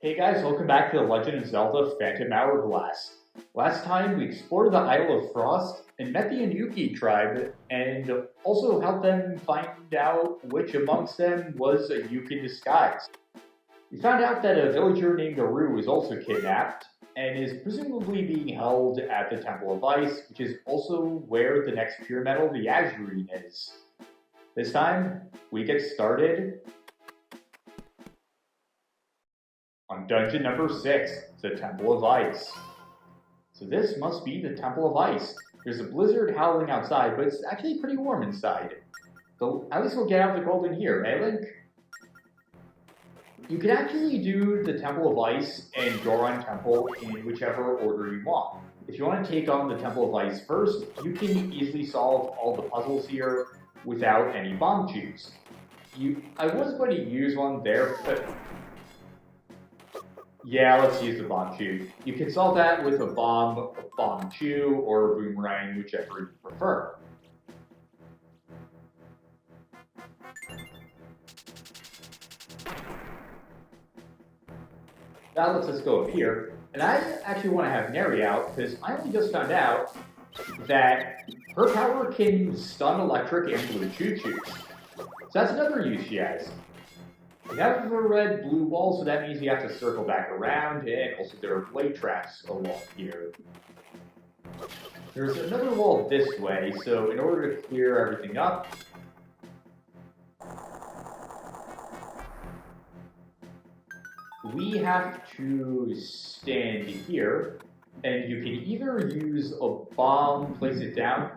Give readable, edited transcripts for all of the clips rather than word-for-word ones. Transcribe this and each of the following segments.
Hey guys, welcome back to The Legend of Zelda Phantom Hourglass. Last time we explored the Isle of Frost and met the Inuki tribe and also helped them find out which amongst them was a Yuke in disguise. We found out that a villager named Aru was also kidnapped and is presumably being held at the Temple of Ice, which is also where the next pure metal, the Azurine, is. This time, we get started on dungeon number 6, the Temple of Ice. So this must be the Temple of Ice. There's a blizzard howling outside, but it's actually pretty warm inside. So at least we'll get out the golden here, eh, Link? You can actually do the Temple of Ice and Goron Temple in whichever order you want. If you want to take on the Temple of Ice first, you can easily solve all the puzzles here without any bomb chews. I was going to use one there, but yeah, let's use the bomb chew. You can solve that with a bomb chew, or a boomerang, whichever you prefer. That lets us go up here, and I actually want to have Neri out, because I only just found out that her power can stun electric and blue choo-choos. So that's another use she has. We have a red-blue wall, so that means you have to circle back around, and also there are blade traps along here. There's another wall this way, so in order to clear everything up, we have to stand here, and you can either use a bomb, place it down.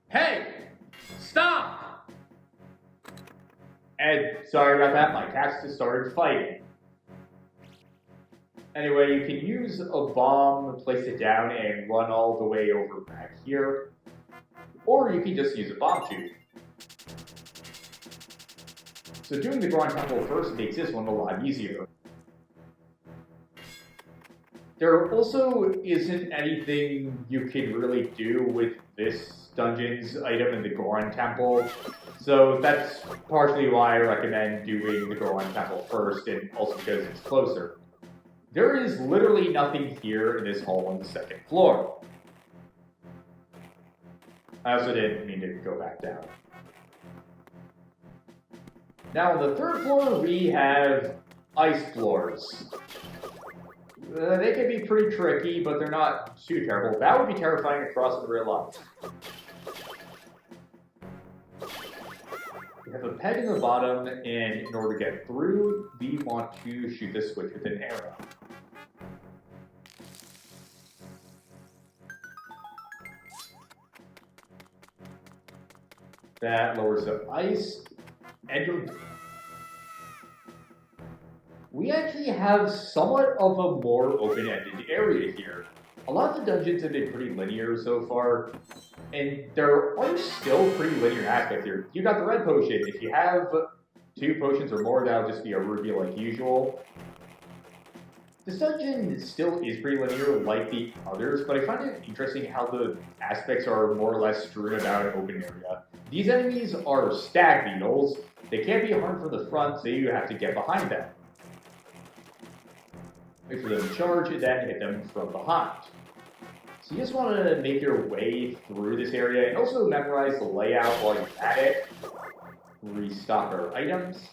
Hey! Stop! And sorry about that, my cats just started fighting. Anyway, you can use a bomb, place it down, and run all the way over back here. Or you can just use a bomb tube. So doing the Goron Temple first makes this one a lot easier. There also isn't anything you can really do with this dungeon's item in the Goron Temple, so that's partially why I recommend doing the Goron Temple first, and also because it's closer. There is literally nothing here in this hall on the second floor. I also didn't mean to go back down. Now, on the third floor, we have ice floors. They can be pretty tricky, but they're not too terrible. That would be terrifying across in real life. We have a peg in the bottom, and in order to get through, we want to shoot this switch with an arrow. That lowers the ice. And we actually have somewhat of a more open-ended area here. A lot of the dungeons have been pretty linear so far, and there are still pretty linear aspects here. You got the red potion. If you have 2 potions or more, that'll just be a ruby like usual. This dungeon still is pretty linear like the others, but I find it interesting how the aspects are more or less strewn about an open area. These enemies are stag beetles. They can't be harmed from the front, so you have to get behind them. Wait for them to charge, and then hit them from behind. So you just want to make your way through this area, and also memorize the layout while you're at it. Restock our items.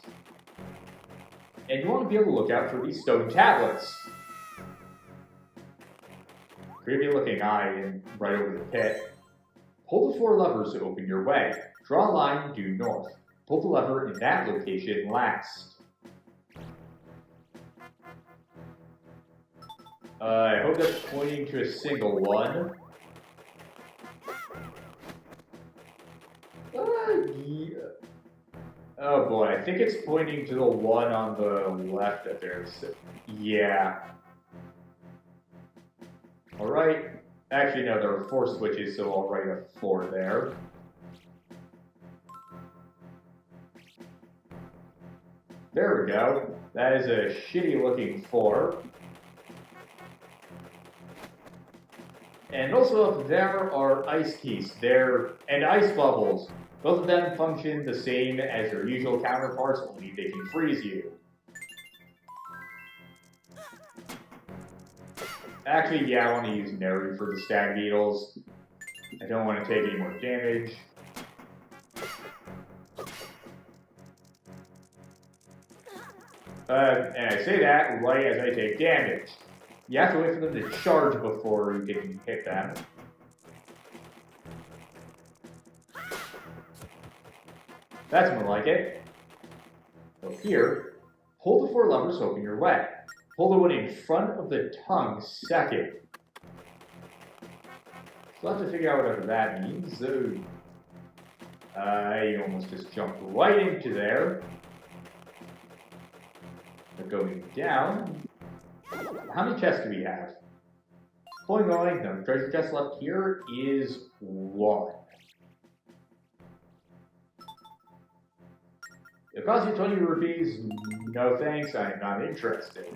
And you want to be able to look out for these stone tablets. Creepy looking eye right over the pit. Pull the 4 levers to open your way. Draw a line due north. Pull the lever in that location last. I hope that's pointing to a single one. Yeah. Oh boy, I think it's pointing to the one on the left that there's. Yeah. Alright. Actually, no, there are 4 switches, so I'll write a 4 there. There we go. That is a shitty looking 4. And also, there are ice keys and ice bubbles. Both of them function the same as their usual counterparts, only they can freeze you. Actually, yeah, I want to use Neri for the stag beetles. I don't want to take any more damage. And I say that right as I take damage. You have to wait for them to charge before you can hit them. That's more like it. So here, hold the 4 levers open your way. Hold the one in front of the tongue second. So I'll have to figure out whatever that means. You almost just jumped right into there. But going down. How many chests do we have? Going. The treasure chest left here is 1. It costs you 20 rupees. No thanks, I'm not interested.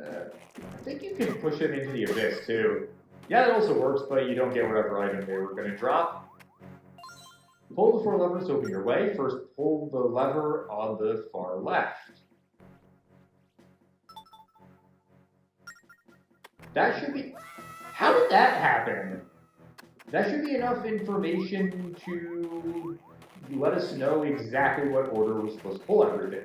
I think you can push it into the abyss too. Yeah, that also works, but you don't get whatever item they were going to drop. Pull the 4 levers to open your way. First, pull the lever on the far left. That should be... How did that happen? That should be enough information to let us know exactly what order we're supposed to pull everything in.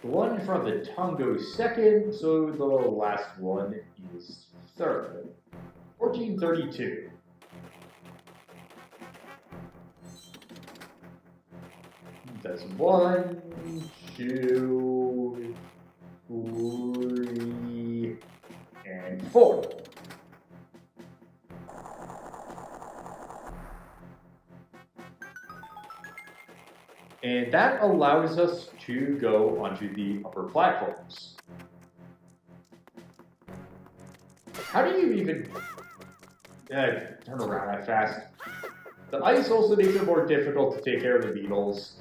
The one in front of the tongue goes second, so the last one is third. 1432. That's 1, 2, 3, and 4. And that allows us to go onto the upper platforms. How do you even turn around that fast? The ice also makes it more difficult to take care of the beetles.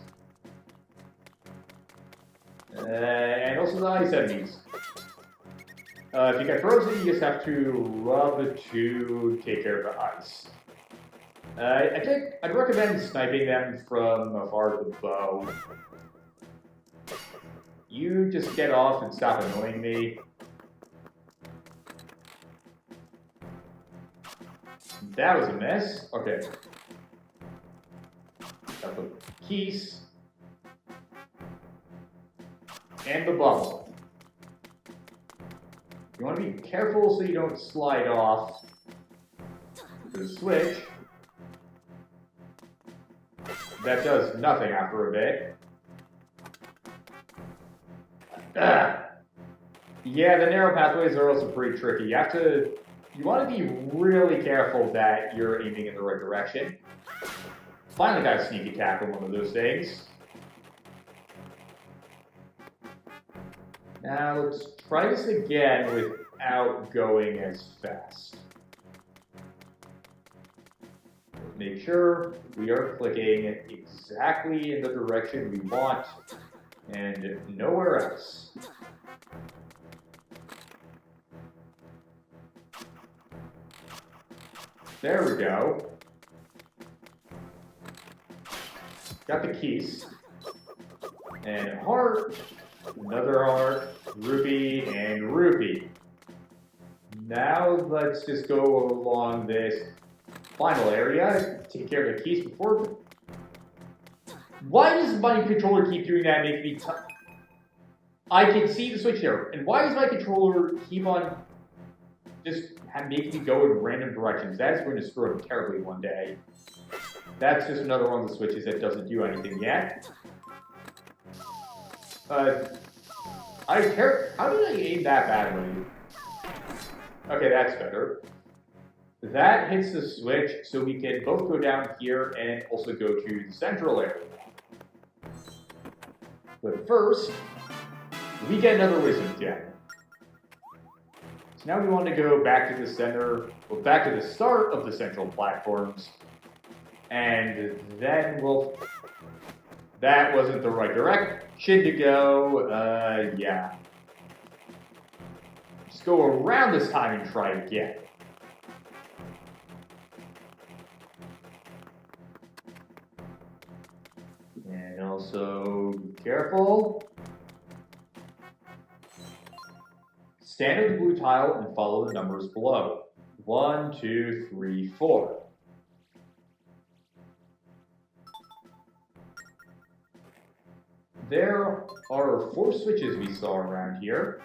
And also the ice enemies. If you get frozen, you just have to rub to take care of the ice. I'd recommend sniping them from afar with a bow. You just get off and stop annoying me. That was a mess. Okay. Got the keys. And the bubble. You want to be careful so you don't slide off the switch. That does nothing after a bit. Yeah, the narrow pathways are also pretty tricky. You want to be really careful that you're aiming in the right direction. Finally got a sneak attack on one of those things. Now let's try this again without going as fast. Make sure we are clicking exactly in the direction we want and nowhere else. There we go. Got the keys. And heart, another heart, rupee, and rupee. Now let's just go along this final area, take care of the keys before. Why does my controller keep doing that? Make me. I can see the switch here, and why does my controller keep on just making me go in random directions? That's going to screw up terribly one day. That's just another one of the switches that doesn't do anything yet. How did I aim that badly? Okay, that's better. That hits the switch, so we can both go down here and also go to the central area. But first, we get another wisdom gem. So now we want to go back to the center, well, back to the start of the central platforms, and then that wasn't the right direction to go, yeah. Just go around this time and try again. And also, be careful. Stand on the blue tile and follow the numbers below. 1, 2, 3, 4. There are 4 switches we saw around here.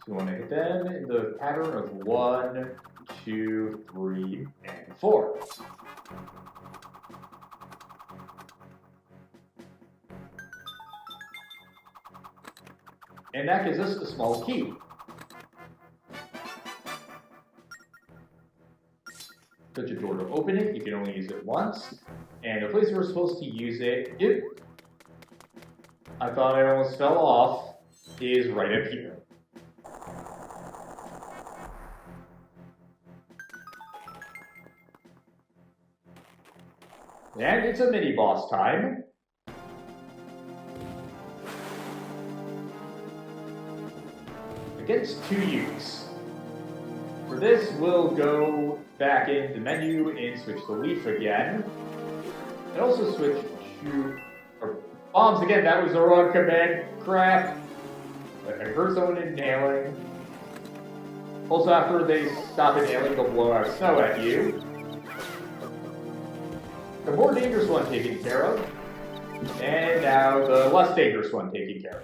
So we want to hit them in the pattern of 1, 2, 3, and 4. And that gives us a small key. Touch a door to open it, you can only use it once. And the place we're supposed to use it, I thought I almost fell off, is right up here. And it's a mini-boss time. Against 2 U's. For this, we'll go back in the menu and switch to Leaf again. And also switch to bombs again. That was the wrong command. Crap. I heard someone inhaling. Also, after they stop inhaling, they'll blow out snow at you. The more dangerous one taken care of. And now the less dangerous one taken care of.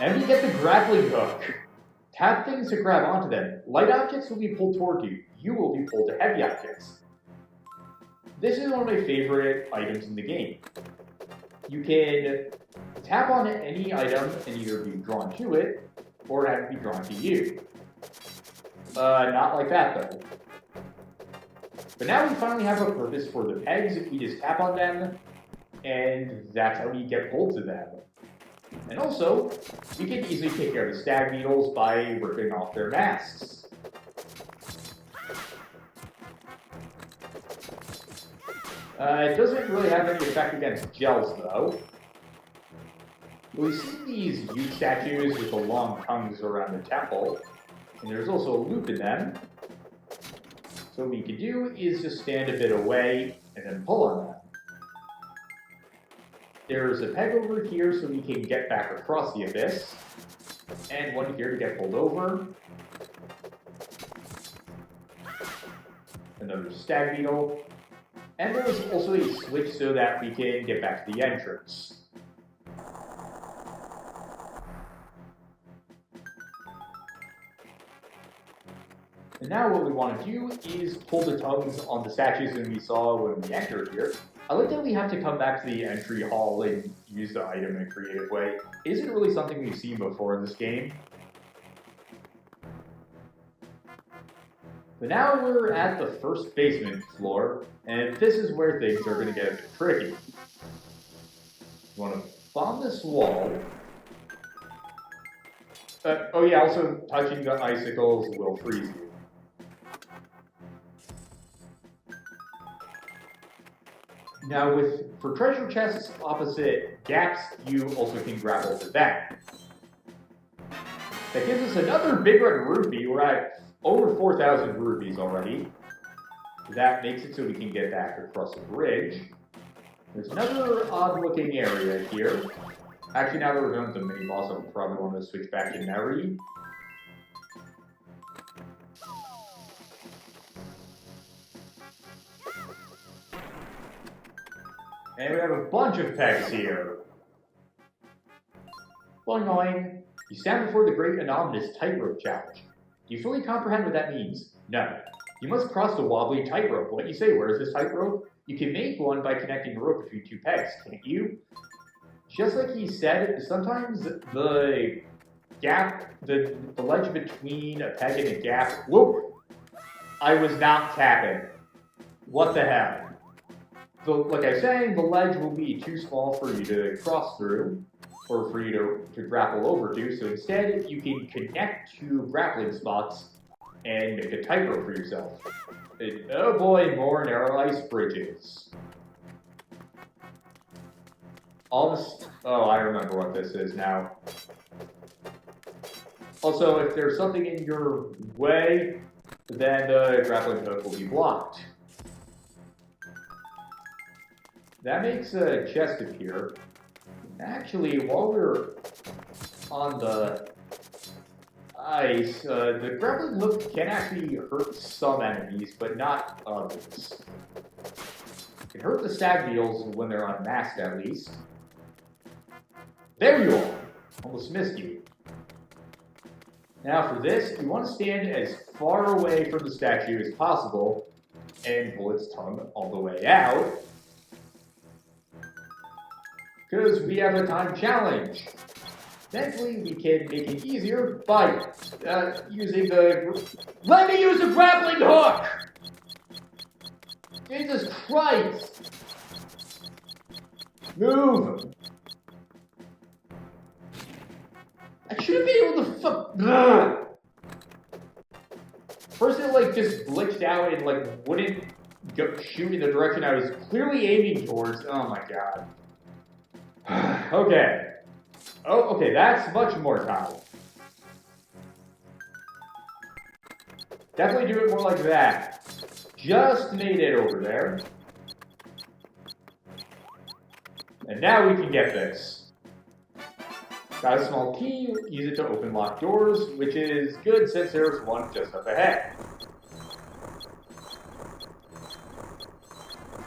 And we get the grappling hook. Tap things to grab onto them. Light objects will be pulled toward you. You will be pulled to heavy objects. This is one of my favorite items in the game. You can tap on any item and either be drawn to it, or have it be drawn to you. Not like that though. But now we finally have a purpose for the pegs. We just tap on them, and that's how we get pulled to them. And also, you can easily take care of the stag beetles by ripping off their masks. It doesn't really have any effect against gels, though. We see these huge statues with the long tongues around the temple, and there's also a loop in them. So what we can do is just stand a bit away and then pull on them. There's a peg over here so we can get back across the abyss, and one here to get pulled over. Another stag beetle. And there's also a switch so that we can get back to the entrance. And now what we want to do is pull the tongues on the statues that we saw when we entered here. I like that we have to come back to the entry hall and use the item in a creative way. It isn't really something we've seen before in this game. But now we're at the first basement floor, and this is where things are going to get a bit tricky. You want to bomb this wall. Oh yeah, also touching the icicles will freeze you. Now for treasure chests opposite gaps, you also can grapple to that. That gives us another big red rupee. We're at over 4,000 rupees already. That makes it so we can get back across the bridge. There's another odd-looking area here. Actually, now that we're done with the mini-boss, I'll probably want to switch back to Neri. And we have a bunch of pegs here. Boing boing. You stand before the great anomalous tightrope challenge. Do you fully comprehend what that means? No. You must cross the wobbly tightrope. What you say, where is this tightrope? You can make one by connecting a rope between 2 pegs, can't you? Just like he said, sometimes the gap, the ledge between a peg and a gap, whoop! I was not tapping. What the hell? So, like I was saying, the ledge will be too small for you to cross through, or for you to grapple over to, so instead you can connect 2 grappling spots and make a tightrope for yourself. And, oh boy, more narrow ice bridges. all this. Oh, I remember what this is now. Also, if there's something in your way, then the grappling hook will be blocked. That makes a chest appear. Actually, while we're on the ice, the grappling hook can actually hurt some enemies, but not others. It can hurt the stag beetles when they're unmasked, at least. There you are! Almost missed you. Now for this, you want to stand as far away from the statue as possible and pull its tongue all the way out. Because we have a time challenge. Thankfully, we can make it easier by using the... Let me use the grappling hook! Jesus Christ! Move! I shouldn't be able to fuck. First it like just glitched out and like wouldn't go shoot in the direction I was clearly aiming towards. Oh my god. Okay. Oh, okay, that's much more time. Definitely do it more like that. Just made it over there. And now we can get this. Got a small key, use it to open locked doors, which is good since there's one just up ahead.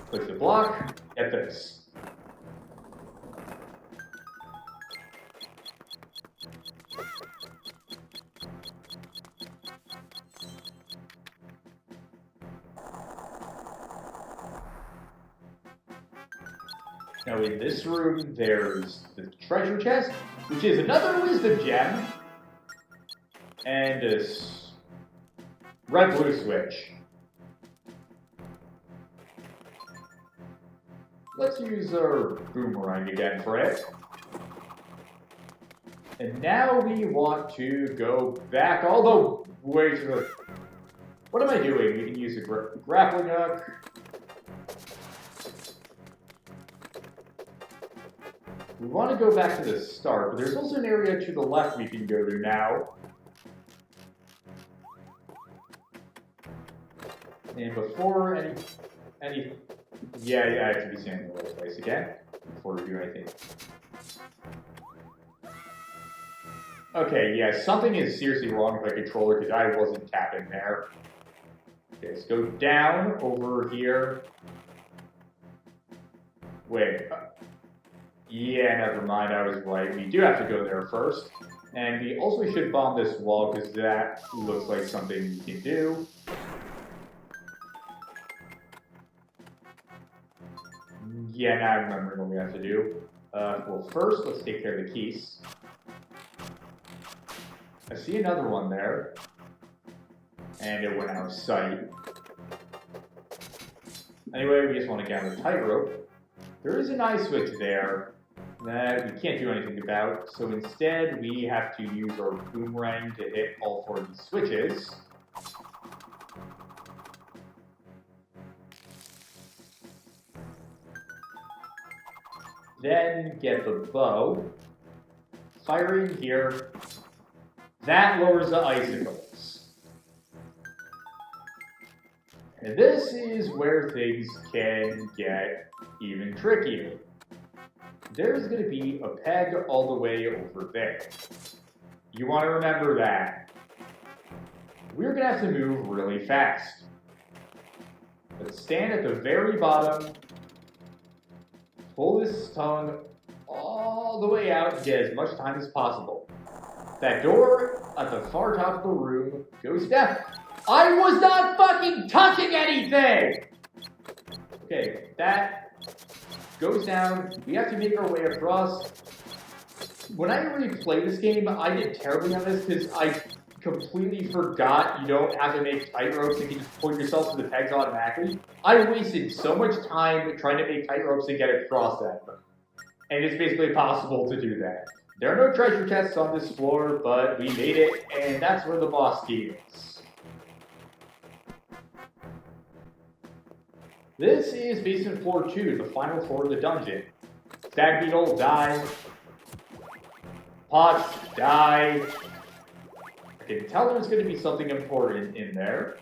Click the block, get this. Now in this room, there's the treasure chest, which is another wisdom gem, and this red-blue switch. Let's use our boomerang again for it. And now we want to go back all the way to the... What am I doing? We can use the grappling hook. We want to go back to the start, but there's also an area to the left we can go to now. And before any... Yeah, I have to be standing in the right place again before we do anything. Okay, yeah, something is seriously wrong with my controller because I wasn't tapping there. Okay, let's go down over here. Wait. Yeah, never mind, I was right. We do have to go there first. And we also should bomb this wall because that looks like something we can do. Yeah, now I remember what we have to do. Well, first, let's take care of the keys. I see another one there. And it went out of sight. Anyway, we just want to get on the tightrope. There is an ice switch there that we can't do anything about, so instead we have to use our boomerang to hit all four of these switches. Then get the bow, firing here. That lowers the icicles. And this is where things can get even trickier. There's going to be a peg all the way over there. You want to remember that. We're going to have to move really fast. Let's stand at the very bottom, pull this tongue all the way out and get as much time as possible. That door at the far top of the room goes down. I was not fucking touching anything! Okay, that goes down. We have to make our way across. When I replayed this game, I did terribly on this because I completely forgot you don't have to make tight ropes. You can just pull yourself to the pegs automatically. I wasted so much time trying to make tight ropes and get across that. And it's basically impossible to do that. There are no treasure chests on this floor, but we made it, and that's where the boss key is. This is basement floor 2, the final floor of the dungeon. Stag Beetle, die. Pots, die. I can tell there's going to be something important in there.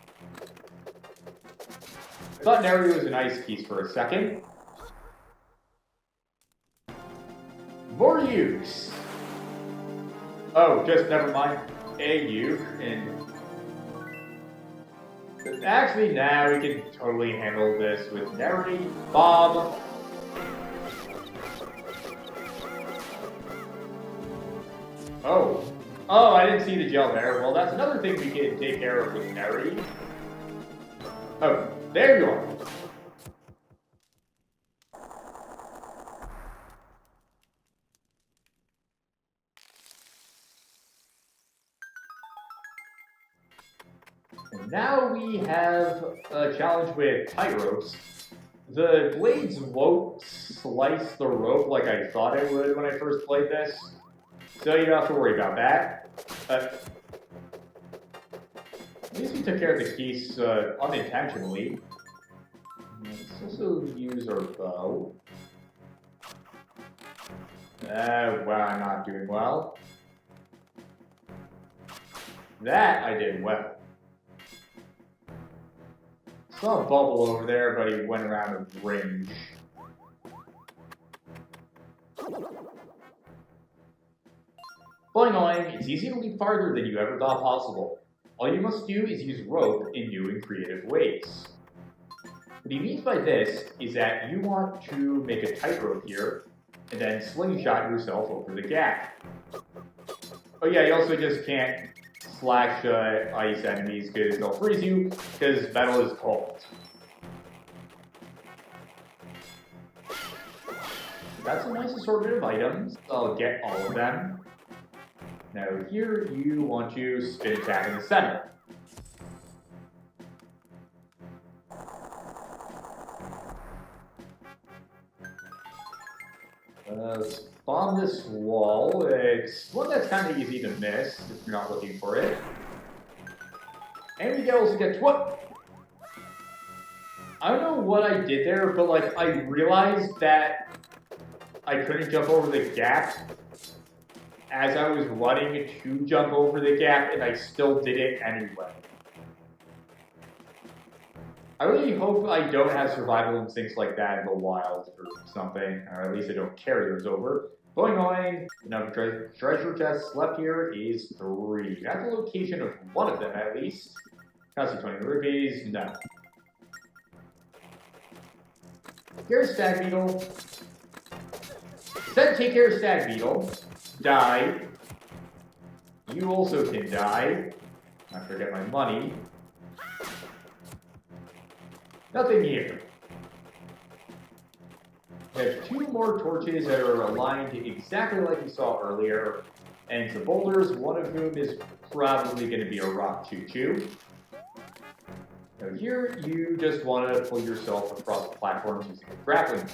I thought Neri was an ice piece for a second. More ukes. Oh, just never mind. A uke. And actually, now we can totally handle this with Neri. Bomb. Oh. Oh, I didn't see the gel there. Well, that's another thing we can take care of with Neri. Oh, there you are. And now we have a challenge with tight ropes. The blades won't slice the rope like I thought it would when I first played this, so you don't have to worry about that. At least we took care of the keys unintentionally. Let's also use our bow. Well, I'm not doing well. That I did well. Saw a bubble over there, but he went around a range. Boing, it's easy to leap farther than you ever thought possible. All you must do is use rope in new and creative ways. What he means by this is that you want to make a tightrope here, and then slingshot yourself over the gap. Oh yeah, you also just can't slash ice enemies because they'll freeze you, because metal is cold. That's a nice assortment of items. I'll get all of them. Now here you want to spin attack in the center. Let's bomb this wall. It's one that's kind of easy to miss if you're not looking for it. And we also get what? I don't know what I did there, but like I realized that I couldn't jump over the gap as I was running to jump over the gap, and I still did it anyway. I really hope I don't have survival instincts like that in the wild or something, or at least I don't carry those over. Boing, the number of treasure chests left here is 3. That's the location of one of them, at least. Cost you 20 rupees, no. Here's Stag Beetle. Then take care of Stag Beetle. Die. You also can die. I forget my money. Nothing here. We have 2 more torches that are aligned exactly like we saw earlier, and some boulders, one of whom is probably going to be a rock choo-choo. Now here, you just want to pull yourself across the platforms using a grappling hook.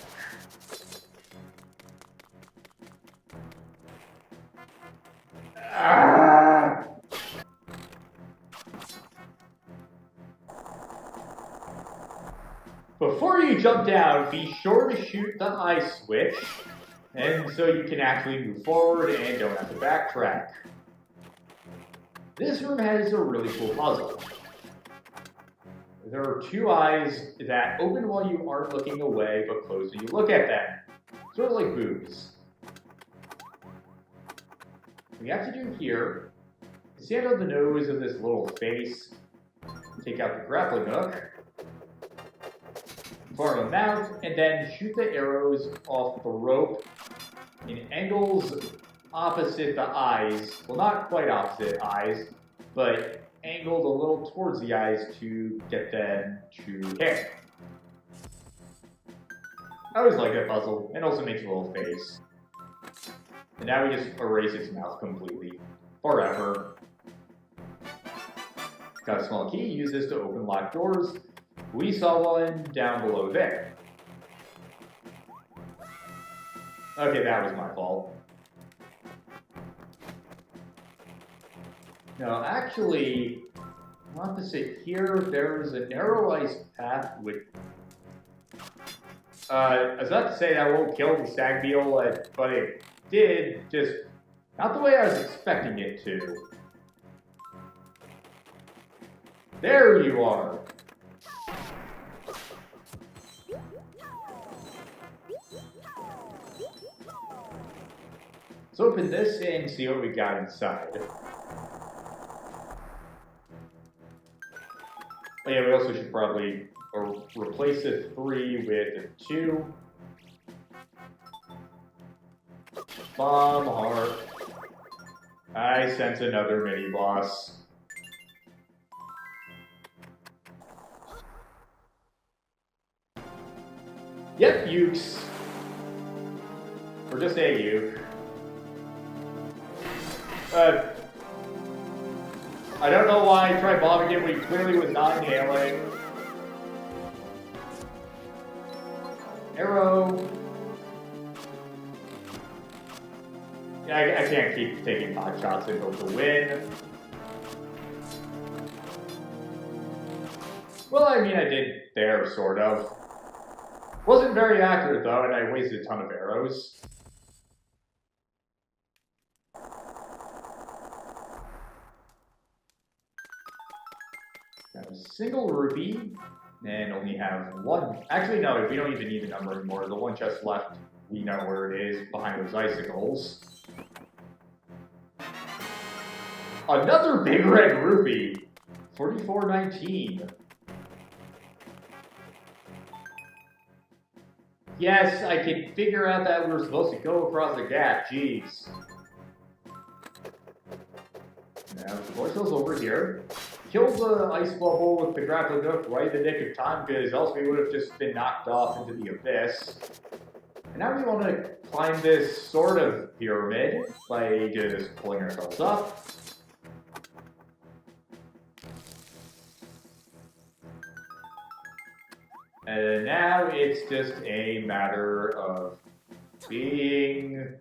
Ah! Before you jump down, be sure to shoot the eye switch, and so you can actually move forward and don't have to backtrack. This room has a really cool puzzle. There are 2 eyes that open while you aren't looking away, but close when you look at them. Sort of like boobs. What we have to do here is stand on the nose of this little face, take out the grappling hook, form a mouth, and then shoot the arrows off the rope in angles opposite the eyes. Well, not quite opposite eyes, but angled a little towards the eyes to get them to hit. I always like that puzzle. It also makes a little face. And now we just erase its mouth completely. Forever. Got a small key. Use this to open locked doors. We saw one down below there. Okay, that was my fault. No, actually, opposite here, there's a narrow ice path with... I was about to say that won't kill the stag beetle, but it did, just not the way I was expecting it to. There you are. Let's open this and see what we got inside. Oh yeah, we also should probably replace a 3 with a 2. Bomb heart. I sense another mini boss. Yep, Ukes. Or just a Uke. I don't know why I tried bombing him when he clearly was not inhaling. Arrow. Yeah, I can't keep taking pot shots and hope to win. Well, I mean, I did there, sort of. Wasn't very accurate, though, and I wasted a ton of arrows. Got a single rupee, and only have one. Actually, no, we don't even need the number anymore. The one chest left, we know where it is, behind those icicles. Another big red rupee! 44.19. Yes, I can figure out that we were supposed to go across the gap. Jeez. Now, the voice goes over here. Kills the ice bubble with the grappling hook right in the nick of time, because else we would have just been knocked off into the abyss. And now we want to climb this sort of pyramid by just pulling ourselves up. And now it's just a matter of being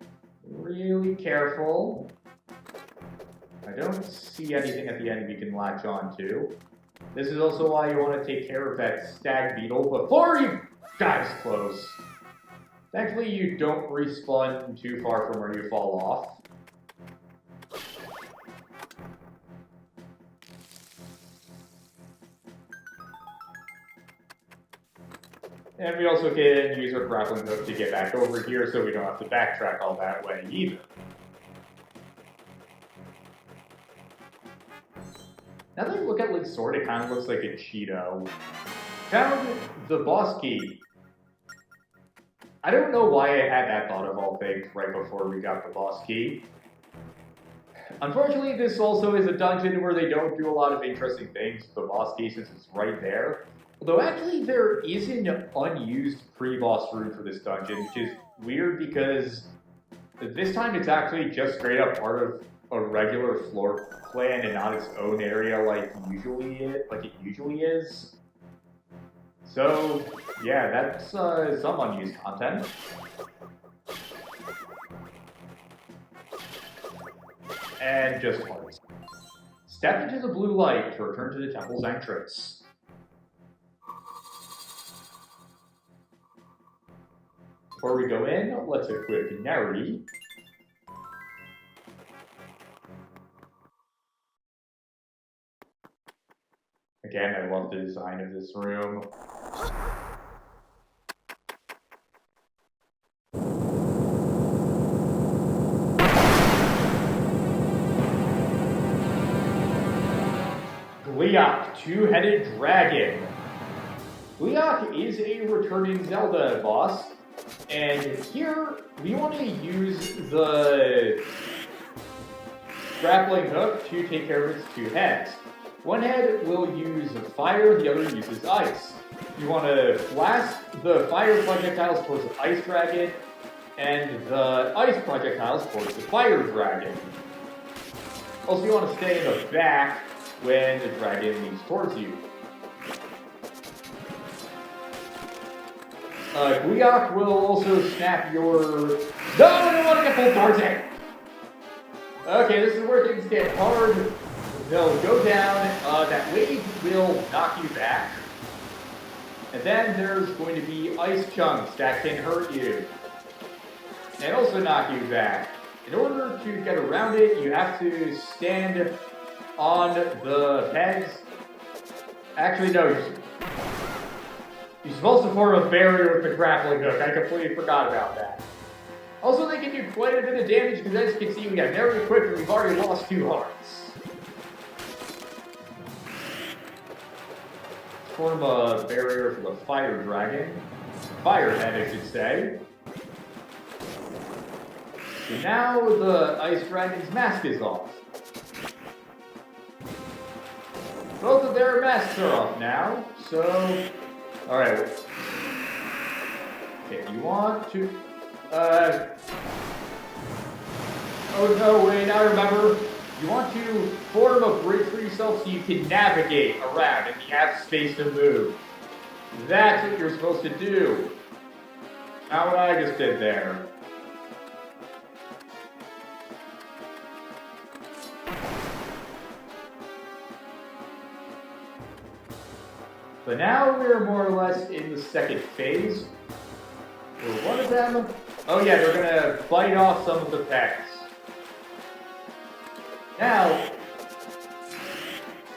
really careful. I don't see anything at the end we can latch on to. This is also why you want to take care of that stag beetle before you guys close. Thankfully, you don't respawn too far from where you fall off. And we also can use our grappling hook to get back over here so we don't have to backtrack all that way either. Now that I look at Link's sword, it kind of looks like a Cheeto. Found the boss key. I don't know why I had that thought of all things right before we got the boss key. Unfortunately, this also is a dungeon where they don't do a lot of interesting things with the boss key since it's right there. Although actually there is an unused pre-boss room for this dungeon, which is weird because this time it's actually just straight up part of a regular floor plan and not its own area like it usually is. So yeah, that's some unused content. And just once. Step into the blue light to return to the temple's entrance. Before we go in, let's equip Neri. Again, I love the design of this room. Gleeok, two-headed dragon. Gleeok is a returning Zelda boss. And here, we want to use the grappling hook to take care of its two heads. One head will use fire, the other uses ice. You want to blast the fire projectiles towards the ice dragon, and the ice projectiles towards the fire dragon. Also, you want to stay in the back when the dragon moves towards you. Gleeok will also snap your... No, I don't want to get pulled towards it! Okay, this is where things get hard. They'll go down. That wave will knock you back. And then there's going to be ice chunks that can hurt you. And also knock you back. In order to get around it, you have to stand on the pegs. Actually, no, you're supposed to form a barrier with the grappling hook. I completely forgot about that. Also, they can do quite a bit of damage because as you can see, we have never equipped and we've already lost 2 hearts. Form a barrier for the fire dragon. Firehead, I should say. So now the ice dragon's mask is off. Both of their masks are off now, so... Alright. Okay, you want to... Oh no, wait, I remember. You want to form a bridge for yourself so you can navigate around and you have space to move. That's what you're supposed to do. Not what I just did there. But now we're more or less in the second phase. Where one of them... Oh yeah, they're gonna bite off some of the pegs. Now,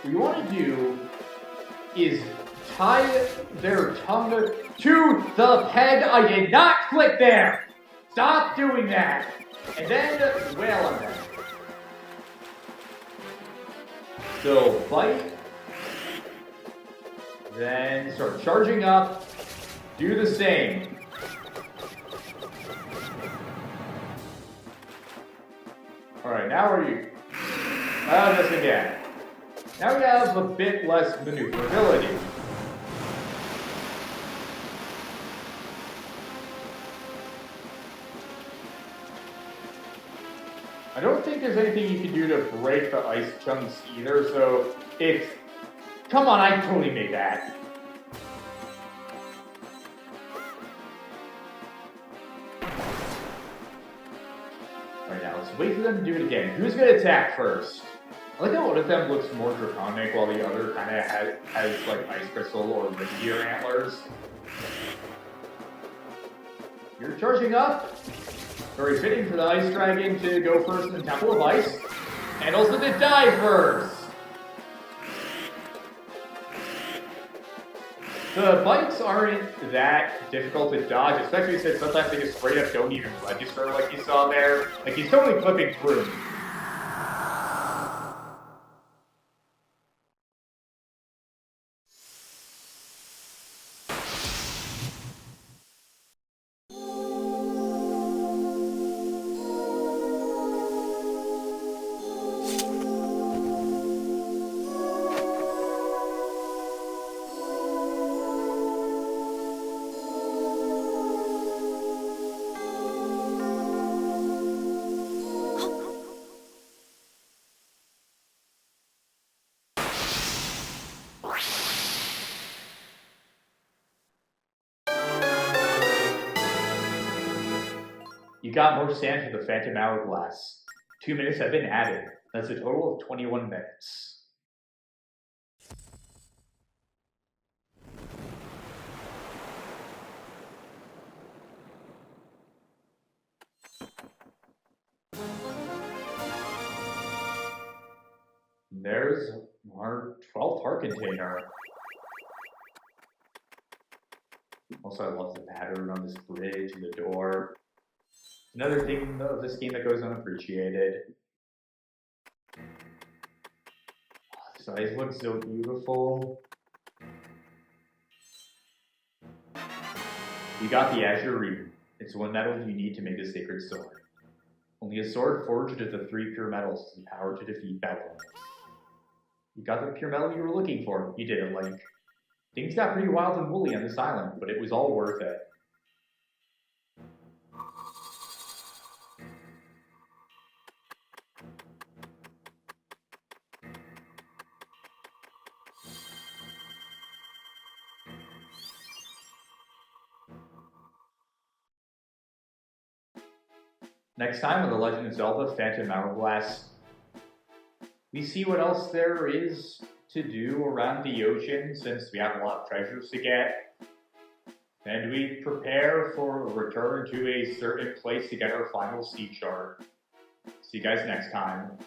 what you want to do is tie their tongue to the peg. I did not click there! Stop doing that! And then wail on them. So, bite. Then start charging up. Do the same. Alright, now are you... Oh, just again. Now we have a bit less maneuverability. I don't think there's anything you can do to break the ice chunks either, so it's... Come on, I totally made that. Alright, now let's wait for them to do it again. Who's gonna attack first? I like how one of them looks more draconic while the other kind of has like ice crystal or reindeer antlers. You're charging up. Very fitting for the ice dragon to go first in the Temple of Ice, and also to die first. The bites aren't that difficult to dodge, especially since sometimes they just straight up don't even register like you saw there. Like he's totally clipping through. You got more sand for the Phantom Hourglass. 2 minutes have been added. That's a total of 21 minutes. There's our 12th heart container. Also, I love the pattern on this bridge and the door. Another thing of this game that goes unappreciated. Oh, this ice looks so beautiful. You got the Azure Ring. It's one metal you need to make a sacred sword. Only a sword forged of the 3 pure metals has the power to defeat Babylon. You got the pure metal you were looking for. You did it, Link. Things got pretty wild and woolly on this island, but it was all worth it. Next time on The Legend of Zelda Phantom Hourglass, we see what else there is to do around the ocean, since we have a lot of treasures to get. And we prepare for a return to a certain place to get our final C chart. See you guys next time.